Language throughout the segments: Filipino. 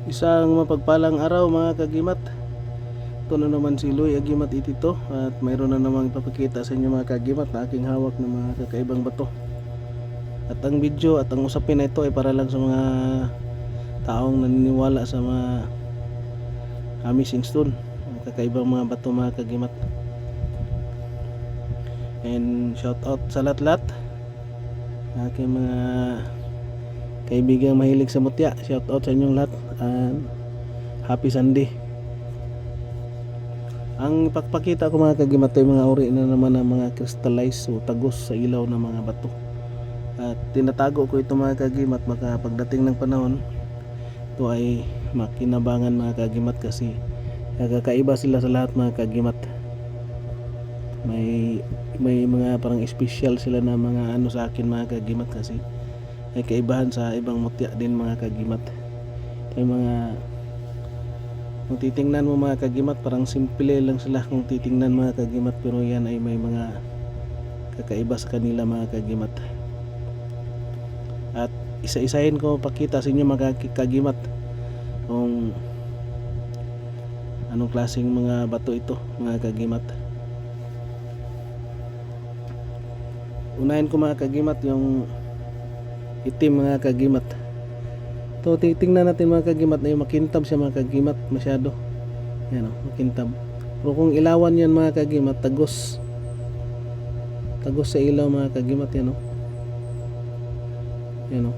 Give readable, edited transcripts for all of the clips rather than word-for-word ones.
Isang mapagpalang araw mga kagimat. Ito na naman si Loy Agimat Itito at mayroon na namang ipapakita sa inyo mga kagimat na aking hawak ng mga kakaibang bato. At ang video at ang usapin na ito ay para lang sa mga taong naniniwala sa mga missing stone, mga kakaibang mga bato mga kagimat. And shout out sa lahat-lahat aking mga kaibigang mahilig sa mutya. Shout out sa inyong lahat and happy Sunday. Ang ipapakita ko mga kagimat ay mga uri na naman ng mga crystallized o tagos sa ilaw ng mga bato. At tinatago ko ito mga kagimat, maka pagdating ng panahon ito ay makinabangan mga kagimat, kasi kakaiba sila sa lahat mga kagimat. May mga parang special sila na mga ano sa akin mga kagimat, kasi ay kaibahan sa ibang mutya din mga kagimat. Ito yung mga, kung titingnan mo mga kagimat, parang simple lang sila kung titingnan mga kagimat, pero yan ay may mga kakaiba sa kanila mga kagimat. At isa-isahin ko pakita sa inyo mga kagimat kung anong klaseng mga bato ito mga kagimat. Unahin ko mga kagimat yung itim mga kagimat. So titingnan natin mga kagimat na yung makintab siya mga kagimat masyado. Yan o, makintab. Pero kung ilawan yan mga kagimat, tagos sa ilaw mga kagimat. Yan o. Yan o.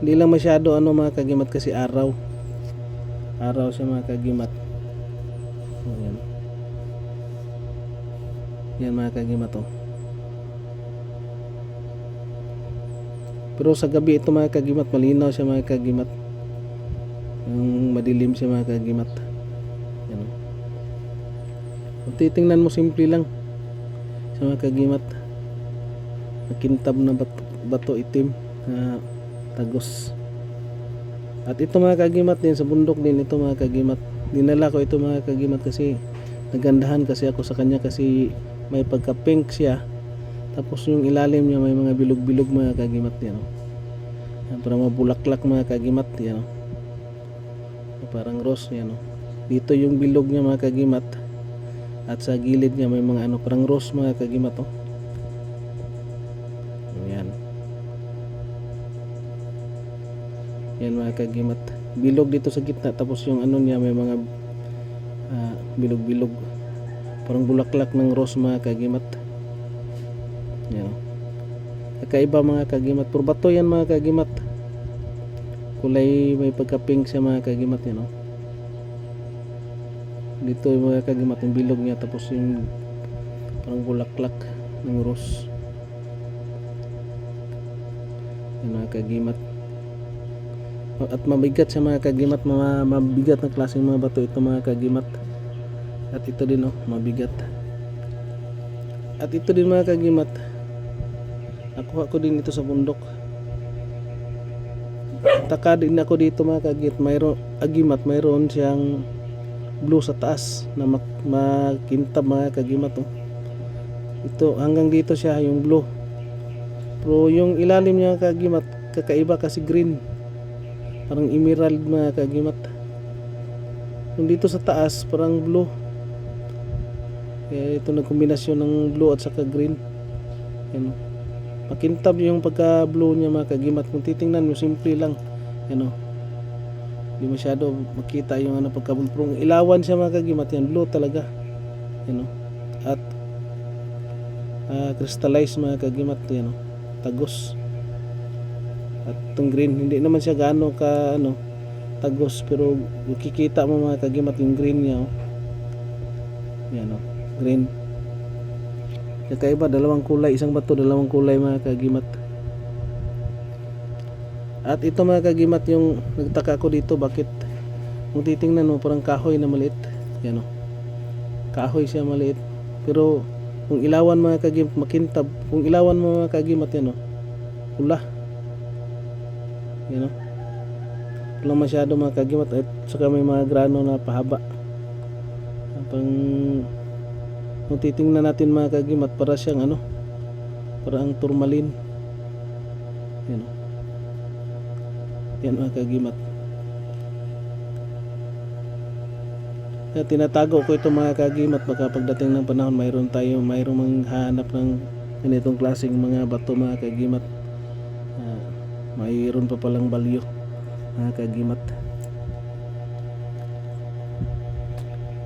Hindi lang masyado ano mga kagimat, kasi araw siya mga kagimat. Yan. Yan mga kagimat o. Pero sa gabi ito mga kagimat, malinaw siya mga kagimat. Yung madilim siya mga kagimat. Yan o. Kung titingnan mo, simple lang sa mga kagimat. Makintab na bato itim na tagos. At ito mga kagimat din sa bundok din ito mga kagimat. Dinala ko ito mga kagimat kasi nagandahan kasi ako sa kanya, kasi may pagka pink siya. Tapos yung ilalim niya may mga bilog-bilog mga kagimat yan. Parang mabulaklak mga kagimat yan. Parang rose yan. Dito yung bilog niya mga kagimat. At sa gilid niya may mga ano, parang rose mga kagimat oh. Yan. Yan mga kagimat. Bilog dito sa gitna, tapos yung ano niya may mga bilog-bilog. Parang bulaklak ng rose mga kagimat. Yan. Kakaiba mga kagimat. Puro bato yan mga kagimat. Kulay may pagka-pink siya mga kagimat yan oh. Dito yung mga kagimat, yung bilog niya, tapos yung parang bulaklak ng rose. Yan mga kagimat. At mabigat siya mga kagimat, mabigat na klaseng mga bato ito mga kagimat. At ito din oh, mabigat. At ito din mga kagimat, nakuha ko din ito sa bundok. Taka din ako dito mga kagimat, mayroon siyang blue sa taas na makintab mga kagimat oh. Ito hanggang dito siya yung blue, pero yung ilalim niya kagimat kakaiba, kasi green, parang emerald mga kagimat. Yung dito sa taas parang blue. Kaya ito nagkombinasyon ng blue at saka green. Yan. Makintab yung pagka blue niya mga kagimat. Kung titingnan mo, simple lang. Yan o. Hindi masyado makita yung ano pagka blue. Pero ilawan siya mga kagimat. Yan, blue talaga. Yan o. At crystallized mga kagimat. Yan o. Tagos. At itong green, hindi naman siya gaano ka ano, tagos. Pero makikita mo mga kagimat yung green niya o. Yan o. Green. Kakaiba, dalawang kulay, isang bato, dalawang kulay mga kagimat. At ito mga kagimat, yung nagtaka ko dito, bakit kung titingnan mo parang kahoy na maliit. Yan o. Kahoy siya maliit. Pero kung ilawan mga kagimat, makintab. Kung ilawan mo mga kagimat, yan o, pula. Yan o. Pula masyado mga kagimat. At saka may mga grano na pahaba. Pang kung titingnan natin mga kagimat, para siyang ano, para ang turmalin. Yan o. Yan mga kagimat. Kaya tinatago ko ito mga kagimat, baka pagdating ng panahon mayroong manghanap ng ganitong klaseng mga bato mga kagimat. Mayroon pa palang balyo mga kagimat.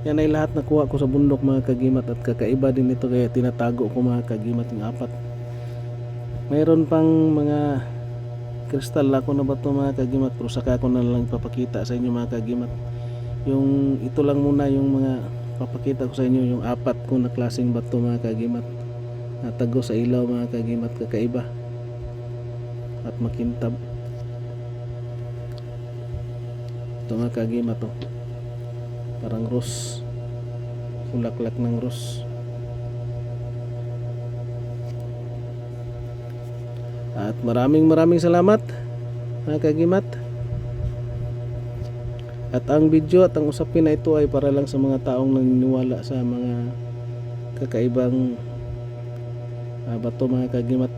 Yan ay lahat nakuha ko sa bundok mga kagimat, at kakaiba din ito kaya tinatago ko mga kagimat yung apat. Mayroon pang mga kristal ako na bato mga kagimat, pero saka ko na lang ipapakita sa inyo mga kagimat. Yung ito lang muna yung mga papakita ko sa inyo, yung apat ko na klaseng bato mga kagimat, natago sa ilaw mga kagimat, kakaiba at makintab. Ito mga kagimat, oh, parang rose, bulaklak ng rose. At maraming salamat mga kagimat. At ang video at ang usapin na ito ay para lang sa mga taong naniniwala sa mga kakaibang bato mga kagimat.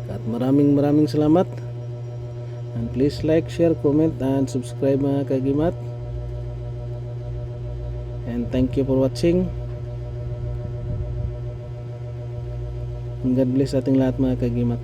At maraming salamat. And please like, share, comment, and subscribe mga kagimat. And thank you for watching. God bless ating lahat mga kagimat.